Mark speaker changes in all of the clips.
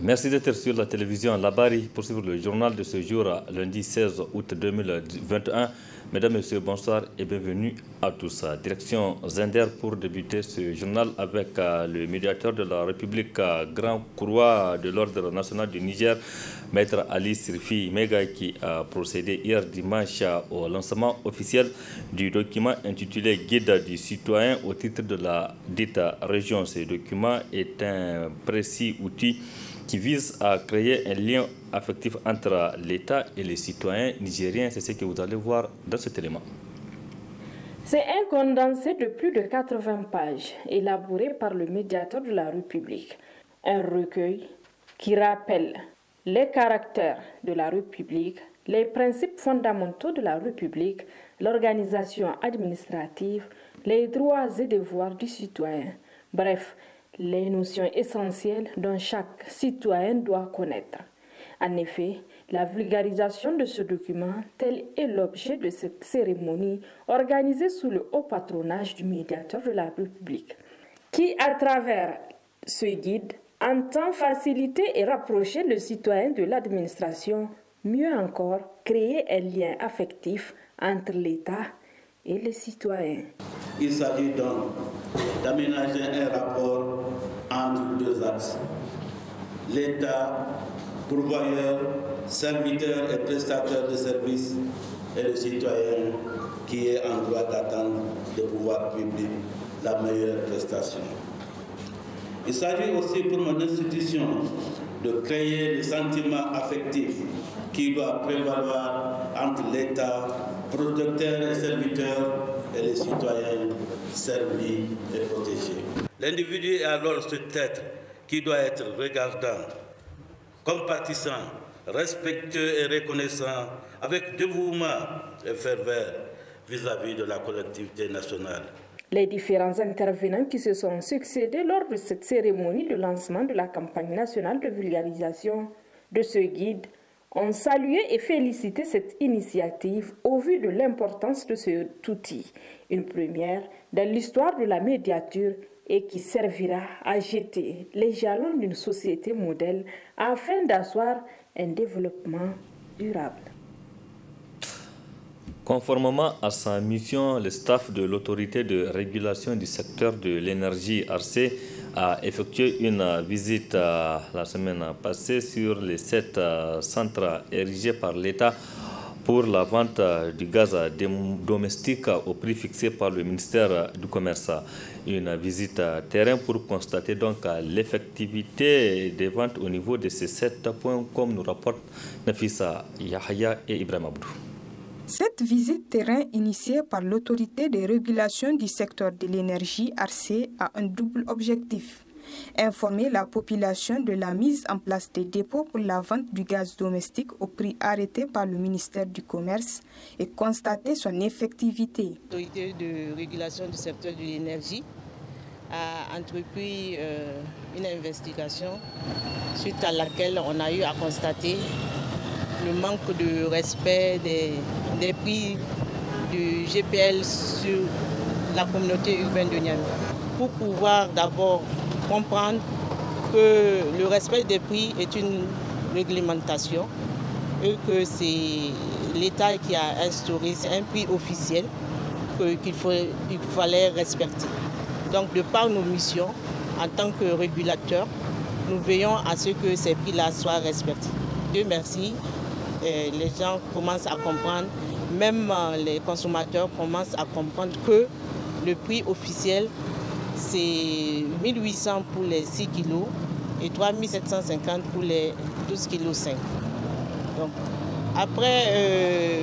Speaker 1: Merci d'être sur la télévision Labari pour suivre le journal de ce jour, lundi 16 août 2021. Mesdames, Messieurs, bonsoir et bienvenue à tous. Direction Zender pour débuter ce journal avec le médiateur de la République, Grand Croix de l'Ordre national du Niger, Maître Ali Sirfi Mega, qui a procédé hier dimanche au lancement officiel du document intitulé Guide du citoyen au titre de la dite région. Ce document est un précis outil qui vise à créer un lien affectif entre l'État et les citoyens nigériens. C'est ce que vous allez voir dans cet élément.
Speaker 2: C'est un condensé de plus de 80 pages, élaboré par le médiateur de la République. Un recueil qui rappelle les caractères de la République, les principes fondamentaux de la République, l'organisation administrative, les droits et devoirs du citoyen. Bref, les notions essentielles dont chaque citoyen doit connaître. En effet, la vulgarisation de ce document, tel est l'objet de cette cérémonie organisée sous le haut patronage du médiateur de la République, qui, à travers ce guide, entend faciliter et rapprocher le citoyen de l'administration, mieux encore, créer un lien affectif entre l'État et les citoyens.
Speaker 3: Il s'agit donc d'aménager un rapport entre deux axes. L'État, pourvoyeur, serviteur et prestataire de services, et le citoyen qui est en droit d'attendre des pouvoirs publics la meilleure prestation. Il s'agit aussi pour mon institution de créer le sentiment affectif qui doit prévaloir entre l'État, protecteur et serviteur, et les citoyens servis et protégés. L'individu est alors cet être qui doit être regardant, compatissant, respectueux et reconnaissant, avec dévouement et ferveur vis-à-vis de la collectivité nationale.
Speaker 2: Les différents intervenants qui se sont succédés lors de cette cérémonie de lancement de la campagne nationale de vulgarisation de ce guide ont salué et félicité cette initiative au vu de l'importance de cet outil, une première dans l'histoire de la médiature et qui servira à jeter les jalons d'une société modèle afin d'asseoir un développement durable.
Speaker 1: Conformément à sa mission, le staff de l'autorité de régulation du secteur de l'énergie ARC a effectué une visite la semaine passée sur les 7 centres érigés par l'État pour la vente du gaz domestique au prix fixé par le ministère du Commerce. Une visite terrain pour constater donc l'effectivité des ventes au niveau de ces 7 points, comme nous rapportent Nafisa Yahya et Ibrahim Abdou.
Speaker 4: Cette visite terrain initiée par l'autorité de régulation du secteur de l'énergie ARC a un double objectif. Informer la population de la mise en place des dépôts pour la vente du gaz domestique au prix arrêté par le ministère du Commerce et constater son effectivité.
Speaker 5: L'autorité de régulation du secteur de l'énergie a entrepris une investigation suite à laquelle on a eu à constater le manque de respect des prix du GPL sur la communauté urbaine de Niamey. Pour pouvoir d'abord comprendre que le respect des prix est une réglementation et que c'est l'État qui a instauré, c'est un prix officiel qu'il fallait respecter. Donc de par nos missions, en tant que régulateur, nous veillons à ce que ces prix-là soient respectés. Dieu merci. Les gens commencent à comprendre, même les consommateurs commencent à comprendre que le prix officiel, c'est 1800 pour les 6 kilos et 3750 pour les 12,5 kg. Donc, après,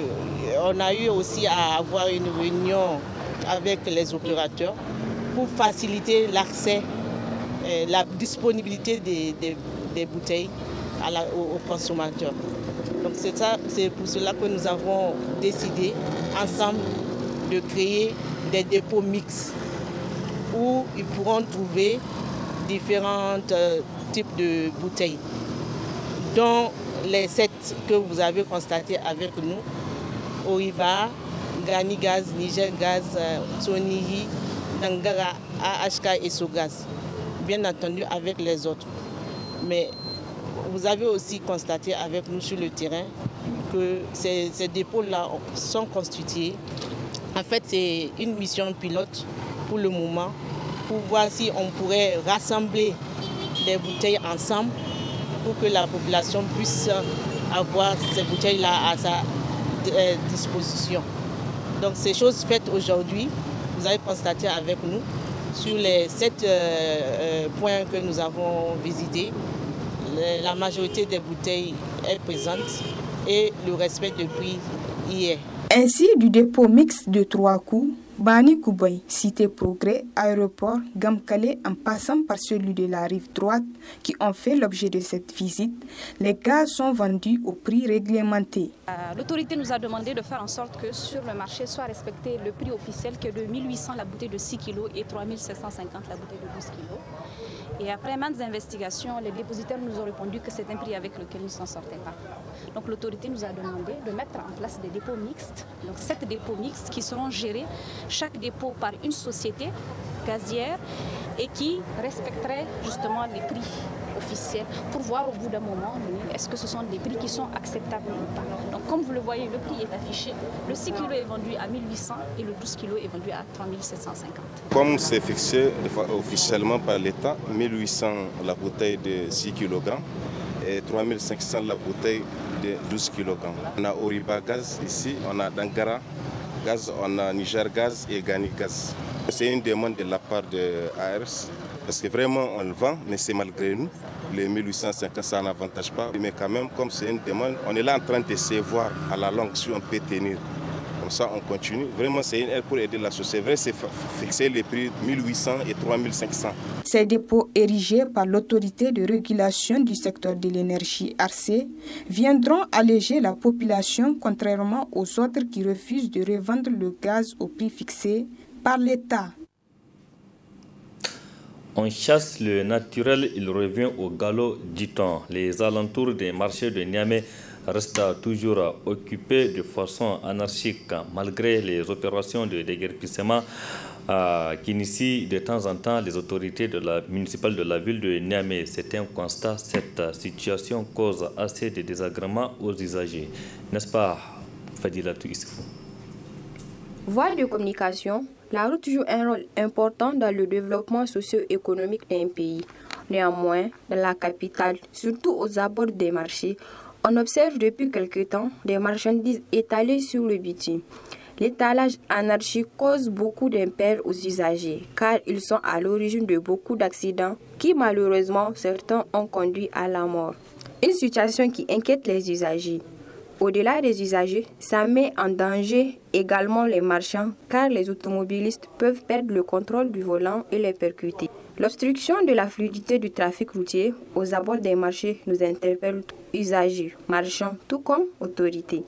Speaker 5: on a eu aussi à avoir une réunion avec les opérateurs pour faciliter l'accès, la disponibilité des bouteilles aux consommateurs. Donc c'est pour cela que nous avons décidé ensemble de créer des dépôts mixtes où ils pourront trouver différents types de bouteilles, dont les 7 que vous avez constatés avec nous, Oriba, Gani Gaz, Niger Gaz, Sonihi, Dangara, AHK et Sogaz, bien entendu avec les autres. Mais vous avez aussi constaté avec nous sur le terrain que ces dépôts-là sont constitués. En fait, c'est une mission pilote pour le moment, pour voir si on pourrait rassembler les bouteilles ensemble pour que la population puisse avoir ces bouteilles-là à sa disposition. Donc ces choses faites aujourd'hui, vous avez constaté avec nous, sur les 7 points que nous avons visités, la majorité des bouteilles est présente et le respect depuis hier.
Speaker 4: Ainsi, du dépôt mixte de 3 coups, Bani Koubaye, Cité Progrès, Aéroport, Gamkale, en passant par celui de la rive droite, qui ont fait l'objet de cette visite, les gaz sont vendus au prix réglementé.
Speaker 6: L'autorité nous a demandé de faire en sorte que sur le marché soit respecté le prix officiel qui est de 1800 la bouteille de 6 kg et 3750 la bouteille de 12 kg. Et après maintes investigations, les dépositaires nous ont répondu que c'est un prix avec lequel nous ne s'en sortaient pas. Donc l'autorité nous a demandé de mettre en place des dépôts mixtes, donc 7 dépôts mixtes qui seront gérés, chaque dépôt par une société gazière et qui respecterait justement les prix officiels pour voir au bout d'un moment est-ce que ce sont des prix qui sont acceptables ou pas. Donc comme vous le voyez, le prix est affiché. Le 6 kg est vendu à 1800 et le 12 kg est vendu à 3750.
Speaker 7: Comme c'est fixé officiellement par l'État, 1800 la bouteille de 6 kg et 3500 la bouteille de 12 kg. On a Oriba Gaz ici, on a Dangara Gaz, on a Niger Gaz et Gani Gaz. C'est une demande de la part de ARS parce que vraiment on le vend, mais c'est malgré nous. Les 1850, ça n'avantage pas. Mais quand même, comme c'est une demande, on est là en train d'essayer de voir à la longue si on peut tenir. Comme ça, on continue. Vraiment, c'est une aide pour aider la société. Vrai, c'est fixer les prix 1800 et 3500.
Speaker 4: Ces dépôts érigés par l'autorité de régulation du secteur de l'énergie ARCE viendront alléger la population, contrairement aux autres qui refusent de revendre le gaz au prix fixé par l'État.
Speaker 1: On chasse le naturel, il revient au galop, dit-on. Les alentours des marchés de Niamey restent toujours occupés de façon anarchique, malgré les opérations de déguerpissement qu'initient de temps en temps les autorités municipales de la ville de Niamey. C'est un constat, cette situation cause assez de désagréments aux usagers. N'est-ce pas, Fadilatou Issoufou?
Speaker 8: Voie de communication, la route joue un rôle important dans le développement socio-économique d'un pays. Néanmoins, dans la capitale, surtout aux abords des marchés, on observe depuis quelque temps des marchandises étalées sur le bitume. L'étalage anarchique cause beaucoup d'impairs aux usagers, car ils sont à l'origine de beaucoup d'accidents qui, malheureusement, certains ont conduit à la mort. Une situation qui inquiète les usagers. Au-delà des usagers, ça met en danger également les marchands, car les automobilistes peuvent perdre le contrôle du volant et les percuter. L'obstruction de la fluidité du trafic routier aux abords des marchés nous interpelle usagers, marchands, tout comme autorités.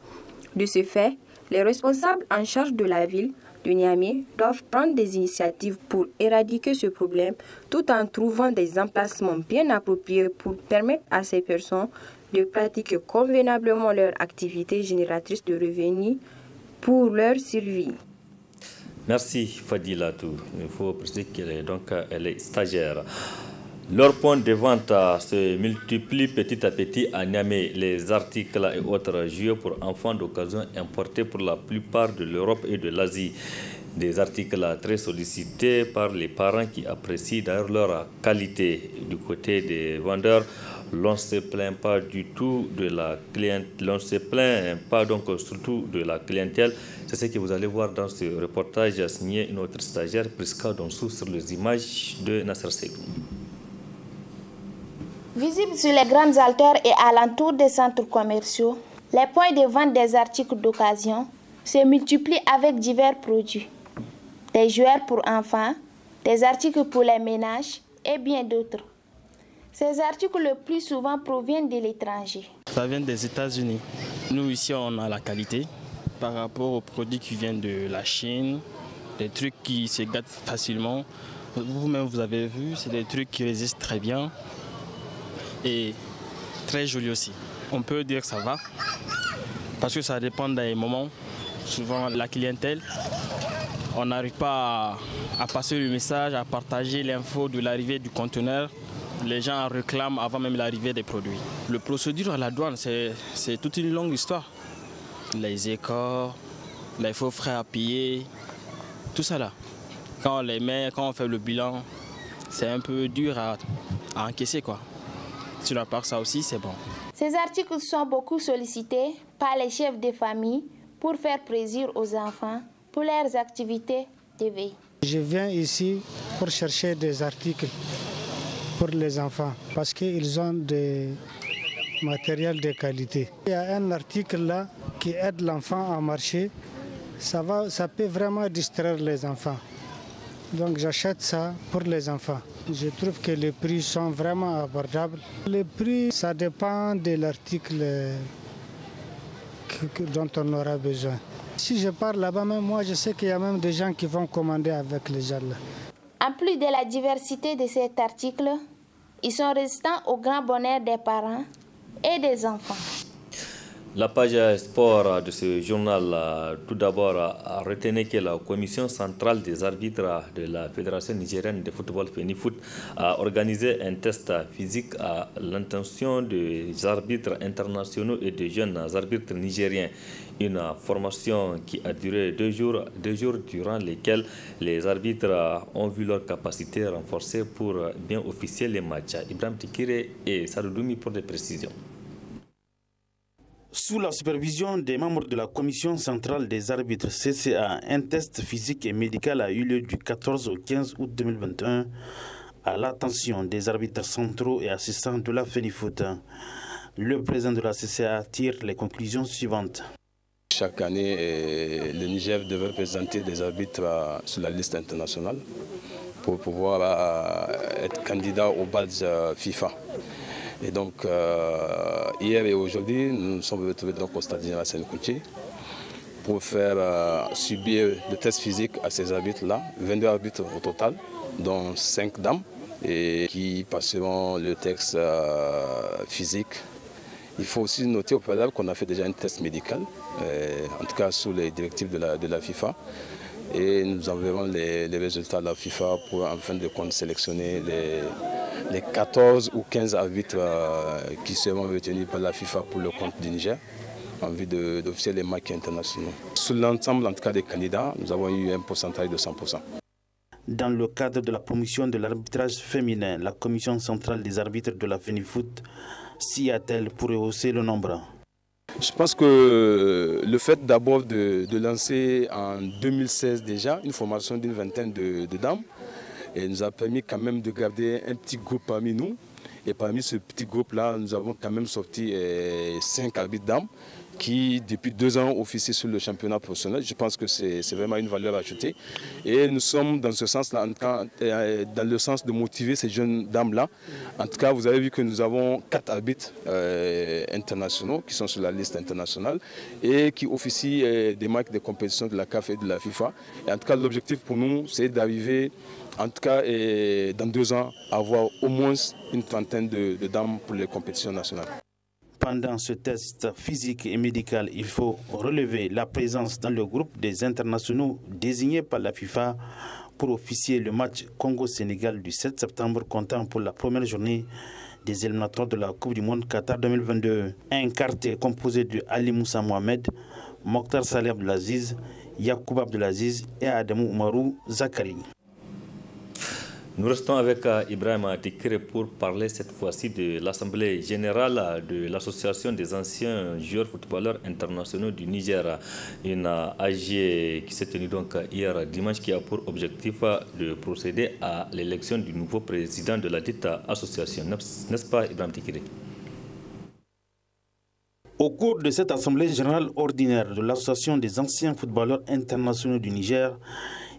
Speaker 8: De ce fait, les responsables en charge de la ville de Niamey doivent prendre des initiatives pour éradiquer ce problème tout en trouvant des emplacements bien appropriés pour permettre à ces personnes de pratiquer convenablement leur activité génératrice de revenus pour leur survie.
Speaker 1: Merci Fadilatou. Il faut préciser qu'elle est stagiaire. Leurs points de vente se multiplient petit à petit à Niamey. Les articles et autres jouets pour enfants d'occasion importés pour la plupart de l'Europe et de l'Asie. Des articles très sollicités par les parents qui apprécient d'ailleurs leur qualité. Du côté des vendeurs, l'on ne se plaint pas du tout de la clientèle, l'on ne se plaint pas donc surtout de la clientèle. C'est ce que vous allez voir dans ce reportage signé notre stagiaire Priska Donsou sur les images de Nasser Seydou.
Speaker 9: Visibles sur les grandes haltères et alentours des centres commerciaux, les points de vente des articles d'occasion se multiplient avec divers produits. Des jouets pour enfants, des articles pour les ménages et bien d'autres. Ces articles le plus souvent proviennent de l'étranger.
Speaker 10: Ça vient des États-Unis. Nous ici on a la qualité par rapport aux produits qui viennent de la Chine, des trucs qui se gâtent facilement. Vous-même vous avez vu, c'est des trucs qui résistent très bien et très jolis aussi. On peut dire que ça va parce que ça dépend des moments. Souvent la clientèle, on n'arrive pas à passer le message, à partager l'info de l'arrivée du conteneur. Les gens réclament avant même l'arrivée des produits. Le procédure à la douane, c'est toute une longue histoire. Les écorts, les faux frais à payer, tout ça là. Quand on les met, quand on fait le bilan, c'est un peu dur à encaisser quoi. Sur la part ça aussi, c'est bon.
Speaker 9: Ces articles sont beaucoup sollicités par les chefs de famille pour faire plaisir aux enfants pour leurs activités de veille.
Speaker 11: Je viens ici pour chercher des articles pour les enfants parce qu'ils ont des matériels de qualité. Il y a un article là qui aide l'enfant à marcher. Ça peut vraiment distraire les enfants. Donc j'achète ça pour les enfants. Je trouve que les prix sont vraiment abordables. Les prix, ça dépend de l'article dont on aura besoin. Si je pars là-bas, même moi, je sais qu'il y a même des gens qui vont commander avec les gens là.
Speaker 9: En plus de la diversité de cet article, ils sont résistants au grand bonheur des parents et des enfants.
Speaker 1: La page sport de ce journal, tout d'abord, retenez que la commission centrale des arbitres de la Fédération nigérienne de football FENIFOOT a organisé un test physique à l'intention des arbitres internationaux et des jeunes arbitres nigériens. Une formation qui a duré 2 jours durant lesquels les arbitres ont vu leur capacité renforcée pour bien officier les matchs. Ibrahim Tikire et Saroudoumi pour des précisions.
Speaker 3: Sous la supervision des membres de la Commission centrale des arbitres CCA, un test physique et médical a eu lieu du 14 au 15 août 2021 à l'attention des arbitres centraux et assistants de la FENIFOOT. Le président de la CCA tire les conclusions suivantes.
Speaker 12: Chaque année, le Niger devait présenter des arbitres sur la liste internationale pour pouvoir être candidat au badge FIFA. Et donc, hier et aujourd'hui, nous nous sommes retrouvés au stade général Séné-Kountché pour faire subir le test physique à ces arbitres-là, 22 arbitres au total, dont 5 dames, et qui passeront le test physique. Il faut aussi noter au préalable qu'on a fait déjà un test médical, en tout cas sous les directives de la FIFA. Et nous enverrons les résultats de la FIFA pour afin de sélectionner les 14 ou 15 arbitres qui seront retenus par la FIFA pour le compte du Niger en vue d'officier les matchs internationaux. Sur l'ensemble en tout cas des candidats, nous avons eu un pourcentage de 100%.
Speaker 3: Dans le cadre de la promotion de l'arbitrage féminin, la Commission centrale des arbitres de la FENIFOOT s'y attelle pour rehausser le nombre.
Speaker 12: Je pense que le fait d'abord de lancer en 2016 déjà une formation d'une vingtaine de dames et nous a permis quand même de garder un petit groupe parmi nous. Et parmi ce petit groupe-là, nous avons quand même sorti 5 arbitres dames qui, depuis 2 ans, officient sur le championnat professionnel. Je pense que c'est vraiment une valeur ajoutée. Et nous sommes dans ce sens-là, dans le sens de motiver ces jeunes dames-là. En tout cas, vous avez vu que nous avons 4 arbitres internationaux qui sont sur la liste internationale et qui officient des matchs de compétition de la CAF et de la FIFA. Et en tout cas, l'objectif pour nous, c'est d'arriver, en tout cas, dans 2 ans, à avoir au moins une trentaine de dames pour les compétitions nationales.
Speaker 3: Pendant ce test physique et médical, il faut relever la présence dans le groupe des internationaux désignés par la FIFA pour officier le match Congo-Sénégal du 7 septembre, comptant pour la première journée des éliminatoires de la Coupe du Monde Qatar 2022. Un quartet composé de Ali Moussa Mohamed, Mokhtar Saleh Abdelaziz, Yacoub Abdelaziz et Adamou Oumarou Zakari.
Speaker 1: Nous restons avec Ibrahim Tikire pour parler cette fois-ci de l'Assemblée générale de l'Association des anciens joueurs footballeurs internationaux du Niger. Une AG qui s'est tenue donc hier dimanche qui a pour objectif de procéder à l'élection du nouveau président de la dite association. N'est-ce pas Ibrahim Tikire?
Speaker 3: Au cours de cette Assemblée générale ordinaire de l'Association des anciens footballeurs internationaux du Niger,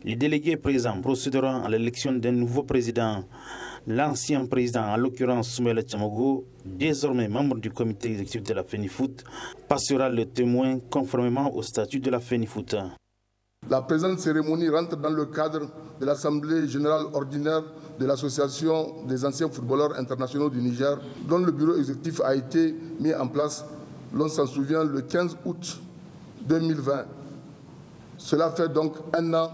Speaker 3: les délégués présents procéderont à l'élection d'un nouveau président. L'ancien président, en l'occurrence Soumaïla Tchamogo, désormais membre du comité exécutif de la FENIFOOT, passera le témoin conformément au statut de la FENIFOOT.
Speaker 13: La présente cérémonie rentre dans le cadre de l'Assemblée générale ordinaire de l'Association des anciens footballeurs internationaux du Niger, dont le bureau exécutif a été mis en place, l'on s'en souvient, le 15 août 2020. Cela fait donc 1 an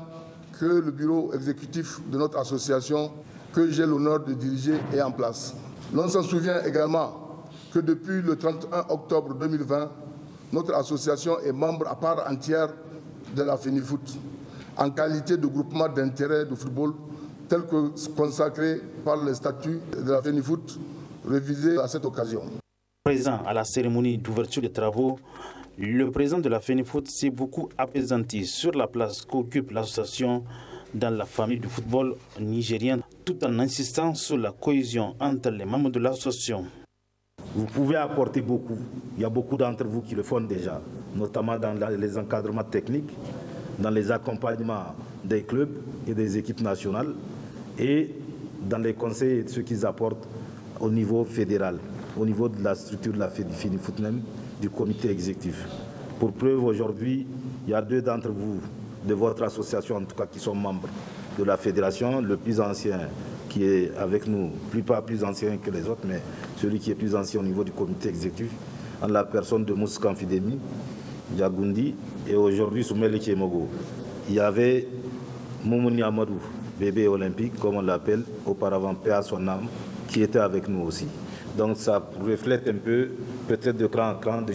Speaker 13: que le bureau exécutif de notre association que j'ai l'honneur de diriger est en place. L'on s'en souvient également que depuis le 31 octobre 2020, notre association est membre à part entière de la FENIFOOT, en qualité de groupement d'intérêt de football tel que consacré par les statuts de la FENIFOOT révisés à cette occasion.
Speaker 14: Présent à la cérémonie d'ouverture des travaux, le président de la FENIFOOT s'est beaucoup apaisanti sur la place qu'occupe l'association dans la famille du football nigérien, tout en insistant sur la cohésion entre les membres de l'association.
Speaker 15: Vous pouvez apporter beaucoup. Il y a beaucoup d'entre vous qui le font déjà, notamment dans les encadrements techniques, dans les accompagnements des clubs et des équipes nationales et dans les conseils et ce qu'ils apportent au niveau fédéral, au niveau de la structure de la FENIFOOT même, du comité exécutif. Pour preuve, aujourd'hui, il y a 2 d'entre vous, de votre association en tout cas, qui sont membres de la fédération, le plus ancien qui est avec nous, pas plus ancien que les autres, mais celui qui est plus ancien au niveau du comité exécutif, en la personne de Moussa Kanfidemi, Yagundi, et aujourd'hui Soumele Kemogo. Il y avait Moumouni Amadou, bébé olympique, comme on l'appelle, auparavant paix à son âme, qui était avec nous aussi. Donc ça reflète un peu, peut-être de cran en cran,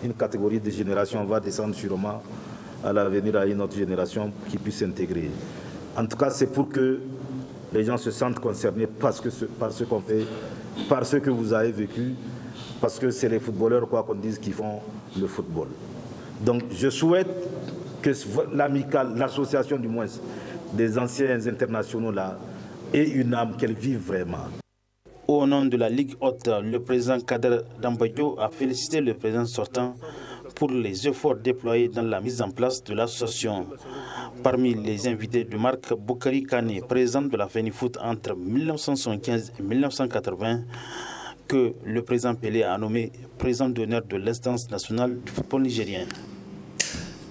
Speaker 15: une catégorie de génération va descendre sûrement à l'avenir à une autre génération qui puisse s'intégrer. En tout cas, c'est pour que les gens se sentent concernés par ce qu'on fait, par ce que vous avez vécu, parce que c'est les footballeurs, quoi qu'on dise, qui font le football. Donc je souhaite que l'amicale, l'association du moins, des anciens internationaux là, ait une âme, qu'elle vive vraiment.
Speaker 14: Au nom de la Ligue haute, le président Kader Dambadio a félicité le président sortant pour les efforts déployés dans la mise en place de l'association. Parmi les invités de Marc Boukari Kane, président de la FENIFOOT entre 1975 et 1980, que le président Pelé a nommé président d'honneur de l'instance nationale du football nigérien.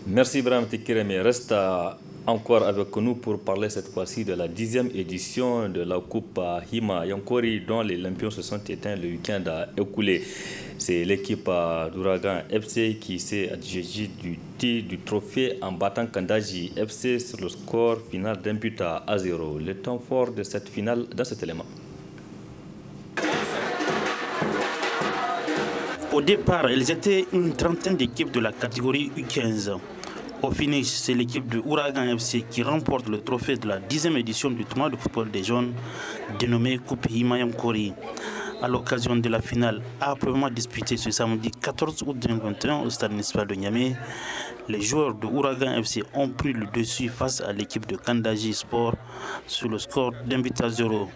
Speaker 1: Merci Ibrahim Tekireme. Reste encore avec nous pour parler cette fois-ci de la 10e édition de la Coupe Hima Yankori dont les lampions se sont éteints le week-end écoulé. C'est l'équipe d'Ouragan FC qui s'est adjugée du trophée en battant Kandaji FC sur le score final d'un but à 0. Le temps fort de cette finale dans cet élément.
Speaker 14: Au départ, ils étaient une trentaine d'équipes de la catégorie U15. Au finish, c'est l'équipe de Ouragan FC qui remporte le trophée de la 10e édition du tournoi de football des jeunes dénommé Coupe Hima Yankori. À l'occasion de la finale âprement disputée ce samedi 14 août 2021 au stade municipal de Niamey, les joueurs de Ouragan FC ont pris le dessus face à l'équipe de Kandaji Sport sur le score d'un but à 0.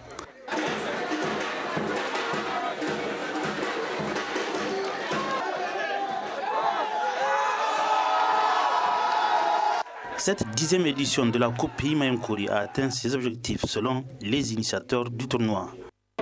Speaker 14: Cette 10e édition de la Coupe Hima Yankori a atteint ses objectifs selon les initiateurs du tournoi.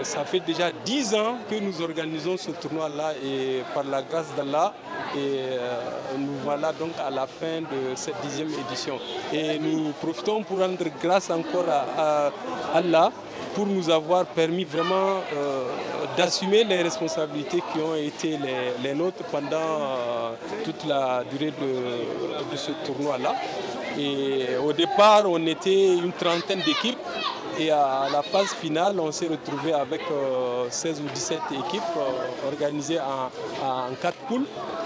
Speaker 16: Ça fait déjà 10 ans que nous organisons ce tournoi-là et par la grâce d'Allah, nous voilà donc à la fin de cette 10e édition. Et nous profitons pour rendre grâce encore à Allah pour nous avoir permis vraiment d'assumer les responsabilités qui ont été les nôtres pendant toute la durée de ce tournoi-là. Et au départ, on était une trentaine d'équipes et à la phase finale, on s'est retrouvé avec 16 ou 17 équipes organisées en 4 poules.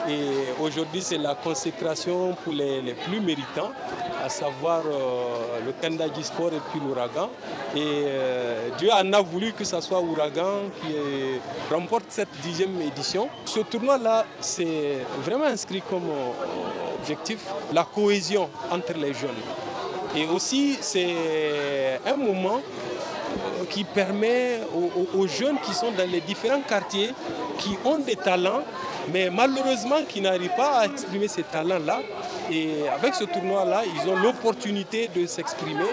Speaker 16: Et aujourd'hui, c'est la consécration pour les plus méritants, à savoir le Kandaji Sport et puis l'Ouragan. Et Dieu en a voulu que ce soit Ouragan qui remporte cette 10e édition. Ce tournoi-là, c'est vraiment inscrit comme objectif la cohésion entre les jeunes. Et aussi, c'est un moment qui permet aux jeunes qui sont dans les différents quartiers, qui ont des talents, mais malheureusement qui n'arrivent pas à exprimer ces talents-là. Et avec ce tournoi-là, ils ont l'opportunité de s'exprimer.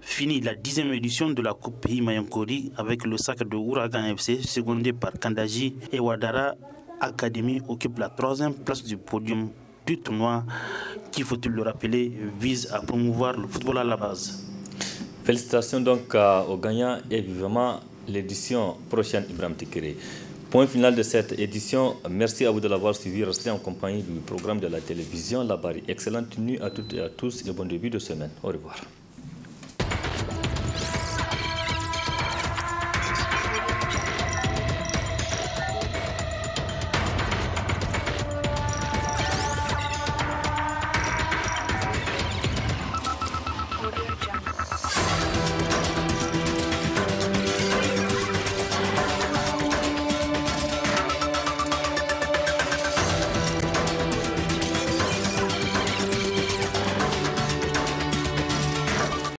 Speaker 14: Fini la 10e édition de la Coupe Hima Yankori avec le sac de Ouragan FC, secondé par Kandaji et Wadara Academy occupe la 3e place du podium du tournoi qui, faut-il le rappeler, vise à promouvoir le football à la base.
Speaker 1: Félicitations donc aux gagnants et vivement l'édition prochaine, Ibrahim Tekere. Point final de cette édition. Merci à vous de l'avoir suivi. Restez en compagnie du programme de la télévision Labari. Excellente nuit à toutes et à tous et bon début de semaine. Au revoir.